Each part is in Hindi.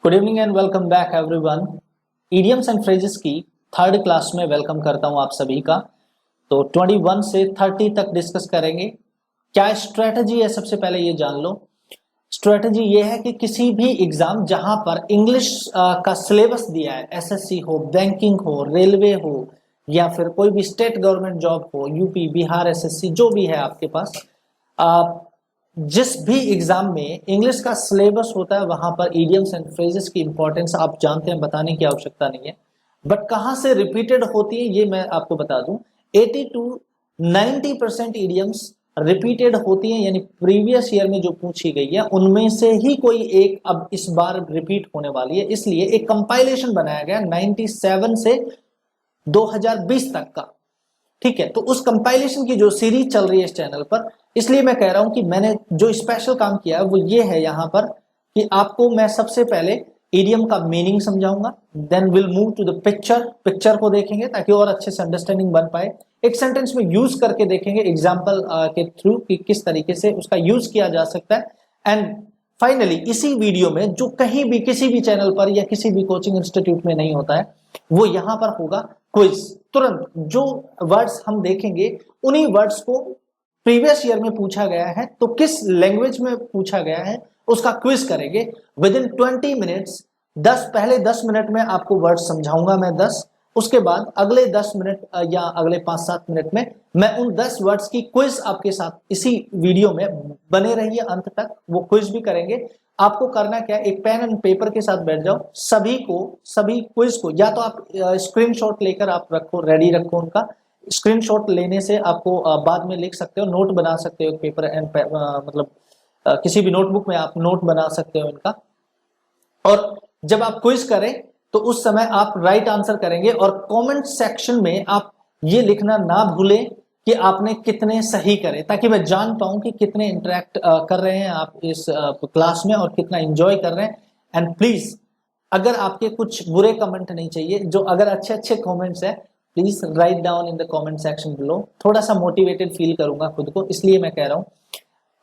Good evening and welcome back everyone. Idioms and phrases की थर्ड क्लास में वेलकम करता हूं आप सभी का। तो 21 से 30 तक डिस्कस करेंगे। क्या स्ट्रेटजी है, सबसे पहले ये जान लो। स्ट्रेटजी ये है कि किसी भी एग्जाम जहां पर इंग्लिश का सिलेबस दिया है, एसएससी हो, बैंकिंग हो, रेलवे हो या फिर कोई भी स्टेट गवर्नमेंट जॉब हो, यूपी बिहार एसएससी जो भी है आपके पास, जिस भी एग्जाम में इंग्लिश का सिलेबस होता है वहां पर इडियम्स एंड फ्रेजेस की इंपॉर्टेंस आप जानते हैं, बताने की आवश्यकता नहीं है। बट कहां से रिपीटेड होती है ये मैं आपको बता दूं। 80 to 90% इडियम्स रिपीटेड होती है, यानी प्रीवियस ईयर में जो पूछी गई है उनमें से ही कोई एक अब इस बार रिपीट होने वाली है। इसलिए एक कंपाइलेशन बनाया गया 97 से 2020 तक का। ठीक है, तो उस कंपाइलेशन की जो सीरीज चल रही है इस चैनल पर, इसलिए मैं कह रहा हूं कि मैंने जो स्पेशल काम किया है वो ये है यहां पर कि आपको मैं सबसे पहले इडियम का मीनिंग समझाऊंगा, then will move to the picture को देखेंगे ताकि और अच्छे से अंडरस्टैंडिंग बन पाए। एक सेंटेंस में यूज करके देखेंगे एग्जाम्पल के थ्रू कि किस तरीके से उसका यूज किया जा सकता है। एंड फाइनली इसी वीडियो में जो कहीं भी किसी भी चैनल पर या किसी भी कोचिंग इंस्टीट्यूट में नहीं होता है वो यहां पर होगा क्विज। तुरंत जो वर्ड्स हम देखेंगे उन्हीं वर्ड्स को प्रीवियस ईयर में पूछा गया है तो किस लैंग्वेज में पूछा गया है उसका क्विज करेंगे विद इन 20 मिनट्स। पहले 10 मिनट में आपको वर्ड समझाऊंगा मैं 10, उसके बाद अगले 10 मिनट या अगले 5-7 मिनट में मैं उन 10 वर्ड्स की क्विज आपके साथ इसी वीडियो में, बने रहिए अंत तक, वो क्विज भी करेंगे। आपको करना क्या है, एक पेन एंड पेपर के साथ बैठ जाओ, सभी क्विज को या तो आप स्क्रीनशॉट लेकर आप रखो, रेडी रखो उनका। स्क्रीनशॉट लेने से आपको बाद में लिख सकते हो, नोट बना सकते हो, पेपर एंड मतलब किसी भी नोटबुक में आप नोट बना सकते हो इनका। और जब आप क्विज करें तो उस समय आप राइट आंसर करेंगे और कमेंट सेक्शन में आप ये लिखना ना भूलें कि आपने कितने सही करे, ताकि मैं जान पाऊं कि कितने इंटरेक्ट कर रहे हैं आप इस क्लास में और कितना एंजॉय कर रहे हैं। एंड प्लीज अगर आपके कुछ बुरे कमेंट नहीं चाहिए, जो अगर अच्छे अच्छे कमेंट्स है please right down in the comment section below. थोड़ा सा मोटिवेटेड फील करूंगा खुद को, इसलिए मैं कह रहा हूं।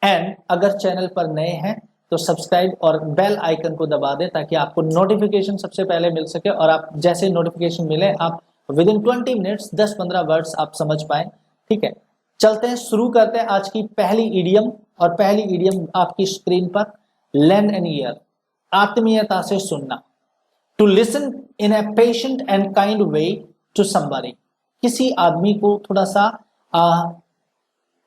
एंड अगर चैनल पर नए हैं तो सब्सक्राइब और बेल आइकन को दबा दें ताकि आपको नोटिफिकेशन सबसे पहले मिल सके और आप जैसे नोटिफिकेशन मिले आप विद इन 20 मिनट्स 10-15 वर्ड्स आप समझ पाए। ठीक है, चलते हैं, शुरू करते हैं आज की पहली इडियम। और पहली इडियम आपकी स्क्रीन पर, लेंड एन ईयर, आत्मीयता से सुनना। To listen in a patient and kind way to somebody, किसी आदमी को थोड़ा सा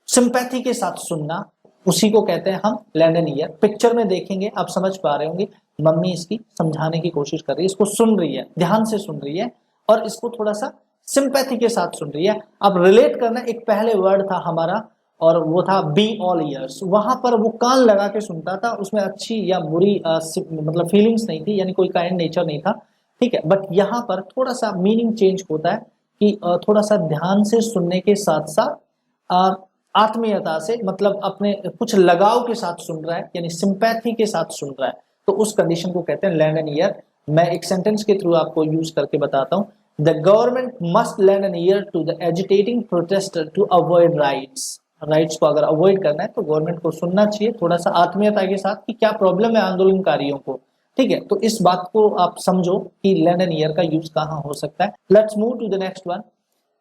सिंपैथी के साथ सुनना, उसी को कहते हैं हम लेंड एन ईयर। पिक्चर में देखेंगे आप समझ पा रहे होंगे, मम्मी इसकी समझाने की कोशिश कर रही है, इसको सुन रही है, ध्यान से सुन रही है और इसको थोड़ा सा सिंपैथी के साथ सुन रही है। अब रिलेट करना, एक पहले वर्ड था हमारा और वो था बी ऑल ईयर्स। वहां पर वो कान लगा के सुनता था, उसमें अच्छी या बुरी मतलब फीलिंग्स नहीं थी, यानी कोई काइंड नेचर नहीं था। ठीक है, बट यहाँ पर थोड़ा सा मीनिंग चेंज होता है कि थोड़ा सा ध्यान से सुनने के साथ साथ आत्मीयता से, मतलब अपने कुछ लगाव के साथ सुन रहा है, यानी सिंपैथी के साथ सुन रहा है, तो उस कंडीशन को कहते हैं लेंड एन ईयर। मैं एक सेंटेंस के थ्रू आपको यूज करके बताता हूं। The government must lend an ear to the agitating protester to avoid riots को अगर अवॉइड करना है तो गवर्नमेंट को सुनना चाहिए थोड़ा सा आत्मीयता के साथ कि क्या प्रॉब्लम है आंदोलनकारियों को। ठीक है, तो इस बात को आप समझो कि लेंड एन ईयर का यूज कहां हो सकता है। Let's move to the next one.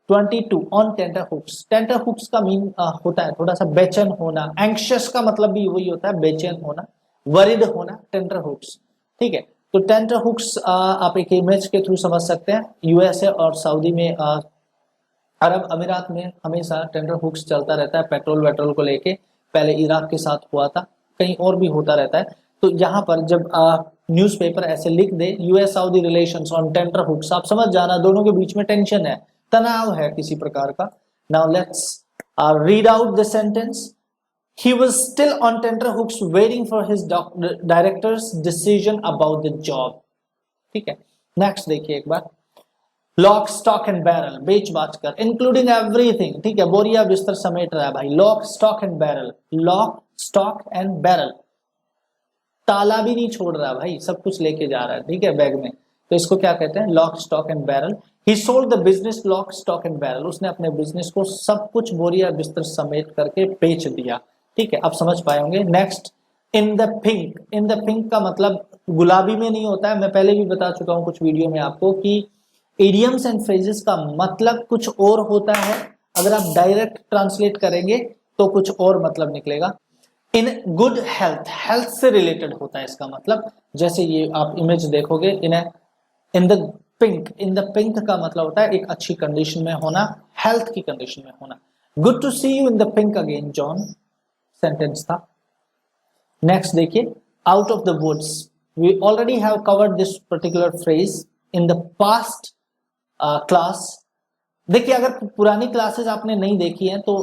22 on tenter hooks. Tenter hooks का मीन होता है थोड़ा सा बेचैन होना, एंक्शियस का मतलब भी वही होता है, बेचैन होना, वरिड होना, टेंटर हुक्स। ठीक है, तो टेंटर हुक्स आप एक इमेज के थ्रू समझ सकते हैं। यूएसए और सऊदी में, अरब अमीरात में हमेशा टेंटर हुक्स चलता रहता है पेट्रोल वेट्रोल को लेके। पहले इराक के साथ हुआ था, कहीं और भी होता रहता है। तो यहाँ पर जब न्यूज़पेपर ऐसे लिख दे US Saudi relations on tenter hooks, आप समझ जाना दोनों के बीच में टेंशन है, तनाव है किसी प्रकार का। Now let's read out the sentence. He was still on tenterhooks waiting for his director's decision about the job. ठीक है, नेक्स्ट देखिए एक बार। लॉक स्टॉक एंड बैरल, बेच बाच कर, इंक्लूडिंग एवरीथिंग। ठीक है, बोरिया बिस्तर समेट रहा है भाई। Lock stock and barrel, lock stock and barrel, ताला भी नहीं छोड़ रहा भाई, सब कुछ लेके जा रहा है। ठीक है, बैग में, तो इसको क्या कहते हैं, lock stock and barrel. He sold the business lock stock and barrel, उसने अपने बिजनेस को सब कुछ बोरिया बिस्तर समेट करके बेच दिया। ठीक है, आप समझ पाए होंगे। Next, in the pink. In the pink का मतलब गुलाबी में नहीं होता है। मैं पहले भी बता चुका हूं कुछ वीडियो में आपको कि इडियम्स एंड फ्रेजेस का मतलब कुछ और होता है, अगर आप डायरेक्ट ट्रांसलेट करेंगे तो कुछ और मतलब निकलेगा। इन गुड हेल्थ, हेल्थ से रिलेटेड होता है इसका मतलब। जैसे ये आप इमेज देखोगे, इन the pink, in the pink का मतलब होता है एक अच्छी कंडीशन में होना, हेल्थ की कंडीशन में होना। Good to see you in the pink again John, sentence था। नेक्स्ट देखिए, out of the woods, we already have covered this particular phrase in the past class. देखिए, अगर पुरानी क्लासेस आपने नहीं देखी है तो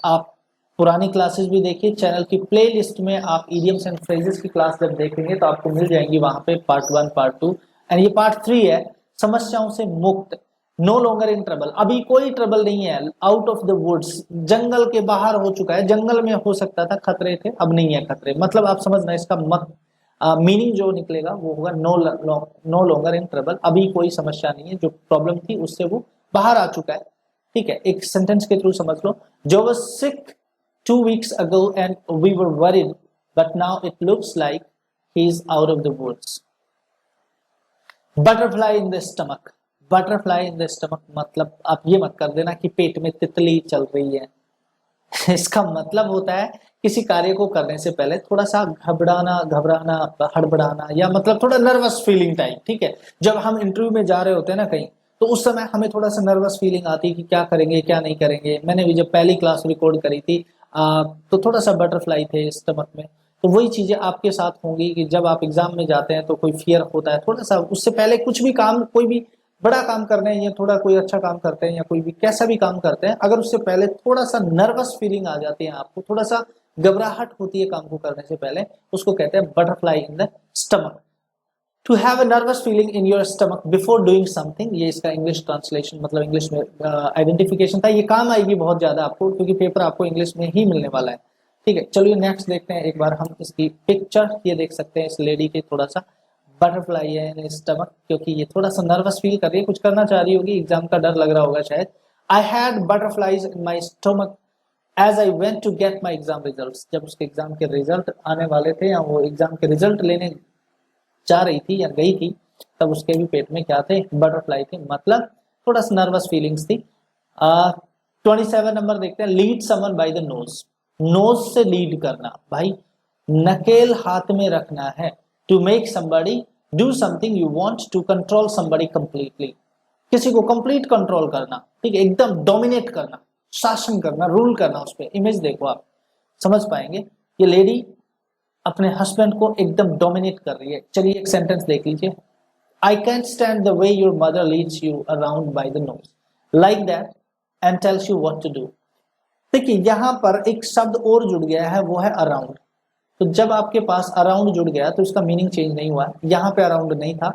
आप पुरानी क्लासेस भी देखिए। चैनल की प्लेलिस्ट में आप इडियम्स एंड फ्रेजेस की क्लास जब देखेंगे तो आपको मिल जाएंगी वहां पे पार्ट 1, पार्ट 2 एंड ये पार्ट 3 है, समस्याओं से मुक्त, नो लॉन्गर इन ट्रबल। अभी कोई ट्रबल नहीं है, आउट ऑफ द वुड्स, जंगल के बाहर हो चुका है। जंगल में हो सकता था खतरे थे, अब नहीं है खतरे। मतलब आप समझना, इसका मीनिंग जो निकलेगा वो होगा नो लॉन्गर इन ट्रबल। अभी कोई समस्या नहीं है, जो प्रॉब्लम थी उससे वो बाहर आ चुका है। ठीक है, एक सेंटेंस के थ्रू समझ लो। जो was sick 2 weeks ago and we were worried, but now it looks like he is out of the woods. Butterfly in the stomach, butterfly in the stomach मतलब आप ये मत कर देना कि पेट में तितली चल रही है। इसका मतलब होता है किसी कार्य को करने से पहले थोड़ा सा घबराना, हड़बड़ाना, या मतलब थोड़ा नर्वस फीलिंग टाइप। ठीक है, जब हम इंटरव्यू में जा रहे होते हैं ना कहीं, तो उस समय हमें थोड़ा सा नर्वस फीलिंग आती है कि क्या करेंगे क्या नहीं करेंगे। मैंने भी जब पहली क्लास रिकॉर्ड करी थी तो थोड़ा सा बटरफ्लाई थे स्टमक में। तो वही चीजें आपके साथ होंगी कि जब आप एग्जाम में जाते हैं तो कोई फियर होता है थोड़ा सा। उससे पहले कुछ भी काम, कोई भी बड़ा काम कर रहे हैं या थोड़ा कोई अच्छा काम करते हैं या कोई भी कैसा भी काम करते हैं, अगर उससे पहले थोड़ा सा नर्वस फीलिंग आ जाती है, आपको थोड़ा सा घबराहट होती है काम को करने से पहले, उसको कहते हैं butterfly in the stomach. To have a nervous feeling in your stomach before doing something, ये इसका इंग्लिश ट्रांसलेशन, मतलब इंग्लिश में आइडेंटिफिकेशन था। ये काम आएगी बहुत ज्यादा आपको, क्योंकि पेपर आपको इंग्लिश में ही मिलने वाला है। ठीक है, चलिए नेक्स्ट देखते हैं एक बार हम इसकी पिक्चर। ये देख सकते हैं इस लेडी के थोड़ा सा बटरफ्लाई है इन स्टमक, क्योंकि ये थोड़ा सा नर्वस फील कर रही है, कुछ करना चाह रही होगी, एग्जाम का डर लग रहा होगा शायद। I had butterflies in my stomach as I went to get my exam result, जब उसके एग्जाम के रिजल्ट आने वाले थे या वो एग्जाम के रिजल्ट लेने जा रही थी या गई थी, तब उसके भी पेट में क्या थे, बटरफ्लाई थे। मतलब थोड़ा सा नर्वस फीलिंग्स थी। 27 नंबर देखते हैं, lead someone by the nose, nose से लीड करना भाई, नकेल हाथ में रखना है। To make somebody do something you want, to control somebody completely, किसी को कंप्लीट कंट्रोल करना। ठीक है, एकदम डोमिनेट करना, शासन करना, रूल करना उस पर। इमेज देखो आप समझ पाएंगे, ये लेडी अपने हस्बैंड को एकदम डोमिनेट कर रही है। चलिए एक सेंटेंस देख लीजिए, I can't stand the way your mother leads you around by the nose like that and tells you what to do. देखिए यहां पर एक शब्द और जुड़ गया है, वो है अराउंड। तो जब आपके पास अराउंड जुड़ गया तो इसका मीनिंग चेंज नहीं हुआ, यहाँ पे अराउंड नहीं था।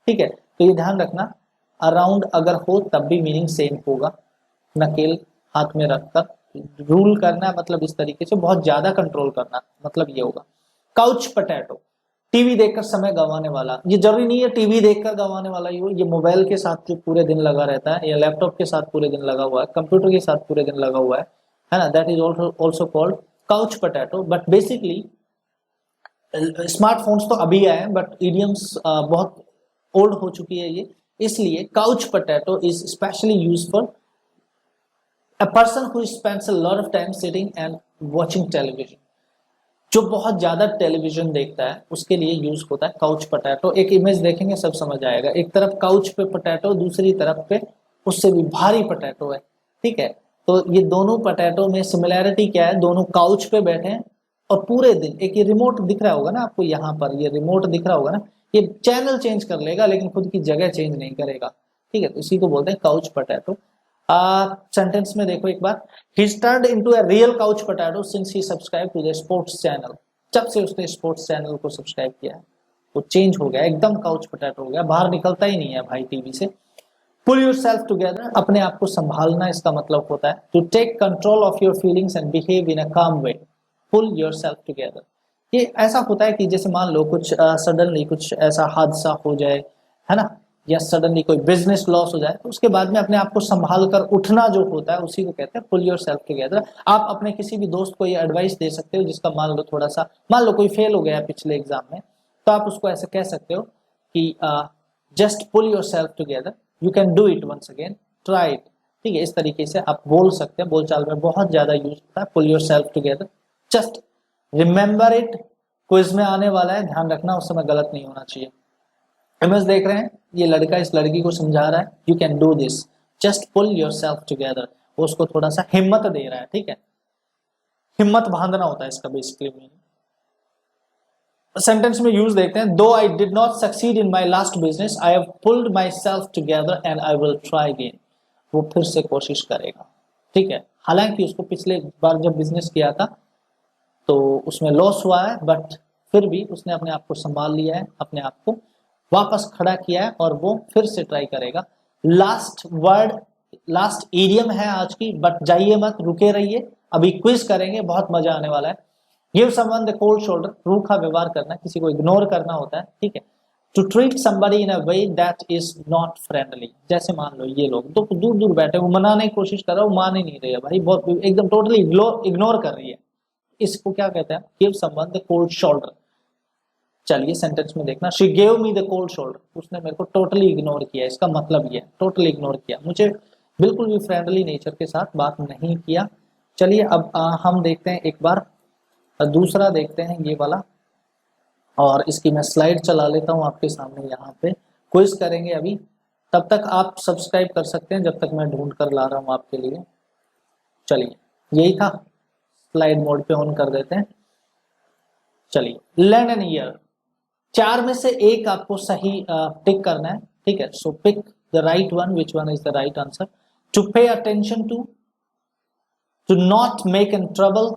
ठीक है, तो ये ध्यान रखना, अराउंड अगर हो तब भी मीनिंग सेम होगा। नकेल हाथ में रखकर रूल करना, मतलब इस तरीके से बहुत ज्यादा कंट्रोल करना, मतलब ये होगा। काउच पोटैटो, टीवी देखकर समय गंवाने वाला। ये जरूरी नहीं है टीवी देखकर गंवाने वाला ही हो, ये मोबाइल के साथ जो पूरे दिन लगा रहता है या लैपटॉप के साथ पूरे दिन लगा हुआ है, कंप्यूटर के साथ पूरे दिन लगा हुआ है ना, that is also called couch potato. But basically smartphones तो अभी आए हैं, बट इडियम्स बहुत ओल्ड हो चुकी है ये, इसलिए couch potato is specially used for a person who spends a lot of time sitting and watching television, जो बहुत ज्यादा टेलीविजन देखता है उसके लिए यूज होता है काउच पोटैटो। एक इमेज देखेंगे सब समझ आएगा, एक तरफ काउच पे पोटैटो, दूसरी तरफ पे उससे भी भारी पोटैटो है। ठीक है, तो ये दोनों पोटैटो में सिमिलैरिटी क्या है, दोनों काउच पे बैठे हैं और पूरे दिन, एक ये रिमोट दिख रहा होगा ना आपको, यहाँ पर ये रिमोट दिख रहा होगा ना, ये चैनल चेंज कर लेगा लेकिन खुद की जगह चेंज नहीं करेगा। ठीक है, तो इसी को बोलते हैं काउच पोटैटो। सेंटेंस में देखो एक बार, he turned into a real couch potato since he subscribed to the sports channel, जब से उसने स्पोर्ट्स चैनल को सब्सक्राइब किया है वो चेंज हो गया, एकदम काउच पोटैटो हो गया, बाहर निकलता ही नहीं है भाई टीवी से। पुल योर सेल्फ टुगेदर, अपने आप को संभालना इसका मतलब होता है to take control of your feelings and behave in a calm way. Pull yourself together, ये ऐसा होता है कि जैसे मान लो कुछ सडनली कुछ ऐसा हादसा हो जाए, है ना, या सडनली कोई बिजनेस लॉस हो जाए, तो उसके बाद में अपने आप को संभाल कर उठना जो होता है उसी को कहते हैं पुल योर सेल्फ टुगेदर। आप अपने किसी भी दोस्त को ये एडवाइस दे सकते हो जिसका मान लो थोड़ा सा, मान लो कोई फेल हो गया पिछले एग्जाम में, तो आप उसको ऐसे कह सकते हो कि just pull yourself together, you can do it once again, try it. ठीक है, इस तरीके से आप बोल सकते हैं, बोलचाल में बहुत ज्यादा यूज होता है pull yourself together. Just remember it, quiz में आने वाला है, ध्यान रखना उस समय गलत नहीं होना चाहिए। इमेज देख रहे हैं, ये लड़का इस लड़की को समझा रहा है you can do this, just pull yourself together, वो उसको थोड़ा सा हिम्मत दे रहा है। ठीक है, हिम्मत बांधना होता है इसका बेसिकली मीनिंग। सेंटेंस में यूज देखते हैं, दो I did not succeed in my last business I have pulled my self together and I will try again, वो फिर से कोशिश करेगा। ठीक है, हालांकि उसको पिछले बार जब बिजनेस किया था तो उसमें लॉस हुआ है, बट फिर भी उसने अपने आप को संभाल लिया है, अपने आप को वापस खड़ा किया है और वो फिर से ट्राई करेगा। लास्ट वर्ड, लास्ट इडियम है आज की, बट जाइए मत, रुके रहिए, अभी क्विज करेंगे, बहुत मजा आने वाला है। Give someone the cold shoulder, रूखा व्यवहार करना, किसी को इग्नोर करना होता है। ठीक है, to treat somebody in a way that is not friendly, जैसे मान लो ये लोग तो दूर दूर बैठे, वो मनाने की कोशिश कर रहा है, वो मान ही नहीं रही है भाई, बहुत एकदम टोटली इग्नोर कर रही है, इसको क्या कहते हैं, give someone the cold shoulder. चलिए सेंटेंस में देखना, she gave me the cold shoulder, उसने मेरे को टोटली इग्नोर किया, इसका मतलब ये टोटली इग्नोर किया, मुझे बिल्कुल भी फ्रेंडली नेचर के साथ बात नहीं किया। चलिए अब हम देखते हैं एक बार दूसरा देखते हैं ये वाला, और इसकी मैं स्लाइड चला लेता हूं आपके सामने, यहाँ पे क्विज करेंगे अभी, तब तक आप सब्सक्राइब कर सकते हैं जब तक मैं ढूंढ कर ला रहा हूं आपके लिए। चलिए यही था, स्लाइड मोड पे ऑन कर देते हैं। चलिए, लैंड एन ईयर, चार में से एक आपको सही टिक करना है। ठीक है, so pick the right one, which one is the right answer. To pay attention to not make in trouble,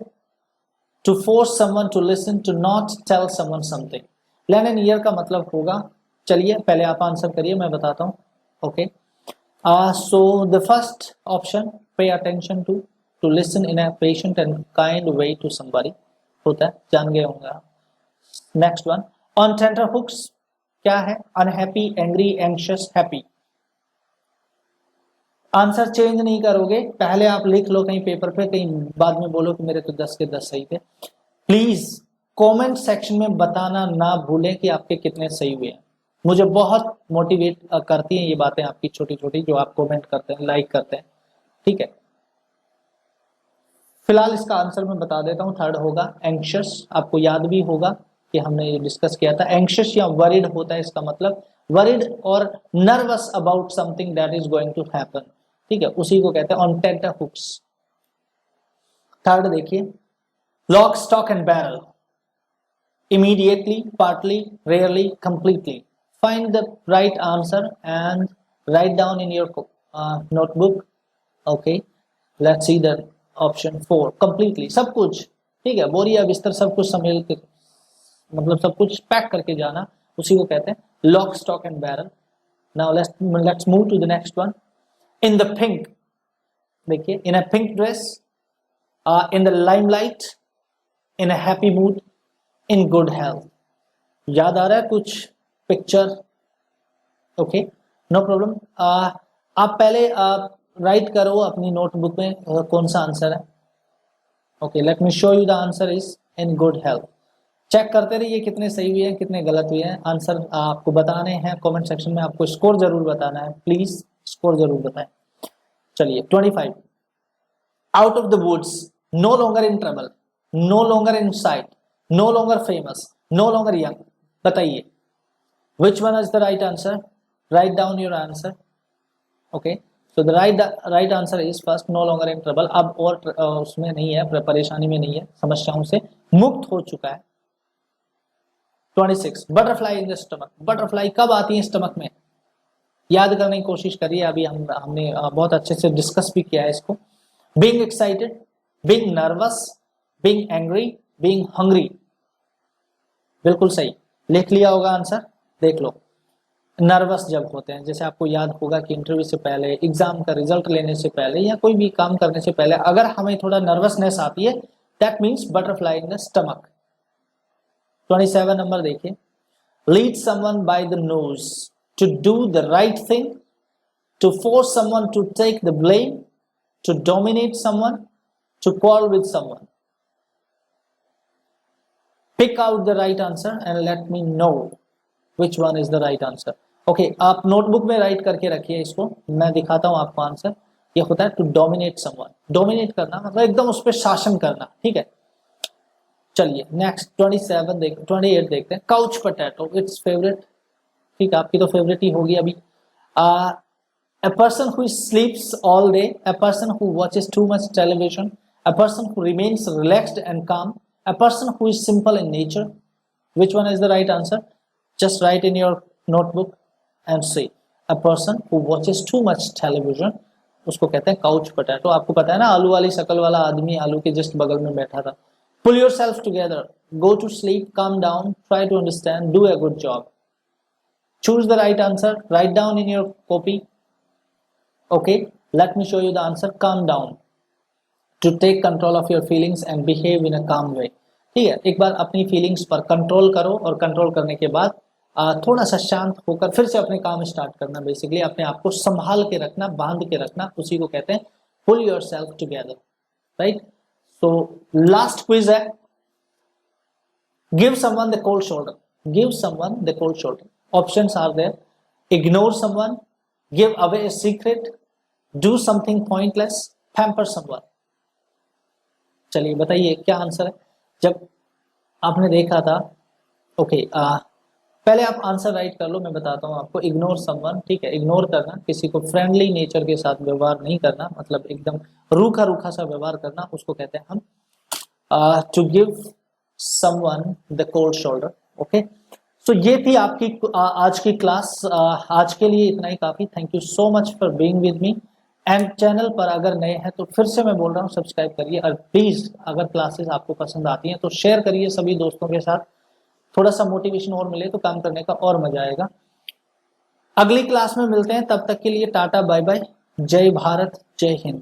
to force someone to listen, to not tell someone something. Lend an ear का मतलब होगा, चलिए पहले आप आंसर करिए, मैं बताता हूं। Okay, so the first option, pay attention to listen in a patient and kind way to somebody होता है, जान गए होंगे आप। Next one, on tender hooks क्या है, unhappy, angry, anxious, happy. Answer change नहीं करोगे, पहले आप लिख लो कहीं पेपर पे, कहीं बाद में बोलो कि मेरे तो 10 के 10 सही थे। प्लीज कमेंट सेक्शन में बताना ना भूलें कि आपके कितने सही हुए हैं, मुझे बहुत मोटिवेट करती हैं ये बातें आपकी छोटी छोटी, जो आप कमेंट करते हैं, लाइक करते हैं। ठीक है, फिलहाल इसका आंसर मैं बता देता हूं, थर्ड होगा एंग्शियस। आपको याद भी होगा कि हमने ये डिस्कस किया था, एंग्शियस या वरिड होता है इसका मतलब, वरिड और nervous about something that is going to happen. ठीक है, उसी को कहते हैं ऑन टेंटर हुक्स। थर्ड देखिए, lock, stock and barrel, immediately, partly, rarely, completely. Find the right answer and write down in your notebook. Okay, let's see the option 4, completely, सब कुछ। ठीक है, बोरिया बिस्तर सब कुछ समेल के, मतलब सब कुछ पैक करके जाना, उसी को कहते हैं lock, stock and barrel. Now let's move to the next one, in the pink. देखिए, in a pink dress, in the limelight, in a happy mood, in good health. याद आ रहा है कुछ पिक्चर? Okay, no problem. आप पहले राइट करो अपनी नोटबुक में कौन सा आंसर है। Okay, let me show you the answer is in good health. Check करते रहिए कितने सही हुए हैं, कितने गलत हुए हैं। आंसर आपको बताने हैं कमेंट सेक्शन में, आपको स्कोर जरूर बताना है, प्लीज स्कोर जरूर बताएं। चलिए 25, out of the woods, no longer in trouble, no longer in sight, no longer famous, no longer young. बताइए which one is the right answer, write down your answer. Okay, so the right answer is first, no longer in trouble. अब और उसमें नहीं है, परेशानी में नहीं है, समस्याओं से मुक्त हो चुका है। 26, butterfly in the stomach, butterfly कब आती है स्टमक में, याद करने की कोशिश करिए, अभी हमने बहुत अच्छे से डिस्कस भी किया है इसको। Being excited, being nervous, being angry, being hungry. बिल्कुल सही, लिख लिया होगा आंसर, देख लो। नर्वस जब होते हैं, जैसे आपको याद होगा कि इंटरव्यू से पहले, एग्जाम का रिजल्ट लेने से पहले, या कोई भी काम करने से पहले अगर हमें थोड़ा नर्वसनेस आती है, that means butterfly in the stomach. 27 number देखिए, lead someone by the nose, to do the right thing, to force someone to take the blame, to dominate someone, to quarrel with someone. Pick out the right answer and let me know which one is the right answer. Okay, आप नोटबुक में राइट करके रखिए इसको, मैं दिखाता हूं आपको आंसर। ये होता है टू डोमिनेट समवन, डोमिनेट करना मतलब एकदम उस पर शासन करना, ठीक है। चलिए नेक्स्ट 28 देखते हैं। काउच पोटैटो, इट्स फेवरेट, ठीक है, आपकी तो फेवरेट ही होगी अभी। A person who sleeps all day, a person who watches too much television, a person who remains relaxed and calm, a person who is simple in nature. Which one is the right answer? Just write in your notebook and say a person who watches too much television, उसको कहते हैं काउच पोटैटो। आपको पता है ना, आलू वाली शक्ल वाला आदमी आलू के जस्ट बगल में बैठा था। Pull yourself together, go to sleep, calm down, try to understand, do a good job. Choose the right answer, write down in your copy. Okay, let me show you the answer. Calm down, to take control of your feelings and behave in a calm way. ठीक है, एक बार अपनी फीलिंग्स पर कंट्रोल करो और कंट्रोल करने के बाद थोड़ा सा शांत होकर फिर से अपने काम स्टार्ट करना। बेसिकली अपने आप को संभाल के रखना, बांध के रखना, उसी को कहते हैं pull yourself together, right. So last quiz है, give someone the cold shoulder, give someone the cold shoulder. Options are there, ignore someone, give away a secret, do something pointless, pamper someone. चलिए बताइए क्या आंसर है। जब आपने देखा था, ओके, पहले आप आंसर राइट कर लो, मैं बताता हूँ आपको। इग्नोर समवन, ठीक है, इग्नोर करना, किसी को फ्रेंडली नेचर के साथ व्यवहार नहीं करना, मतलब एकदम रूखा रूखा सा व्यवहार करना, उसको कहते हैं हम to give someone the cold shoulder. Okay, तो ये थी आपकी आज की क्लास। आज के लिए इतना ही काफी। Thank you so much for being with me. And channel पर अगर नए हैं तो फिर से मैं बोल रहा हूँ सब्सक्राइब करिए, और प्लीज अगर क्लासेस आपको पसंद आती हैं तो शेयर करिए सभी दोस्तों के साथ, थोड़ा सा मोटिवेशन और मिले तो काम करने का और मजा आएगा। अगली क्लास में मिलते हैं, तब तक के लिए टाटा बाय बाय, जय भारत, जय हिंद।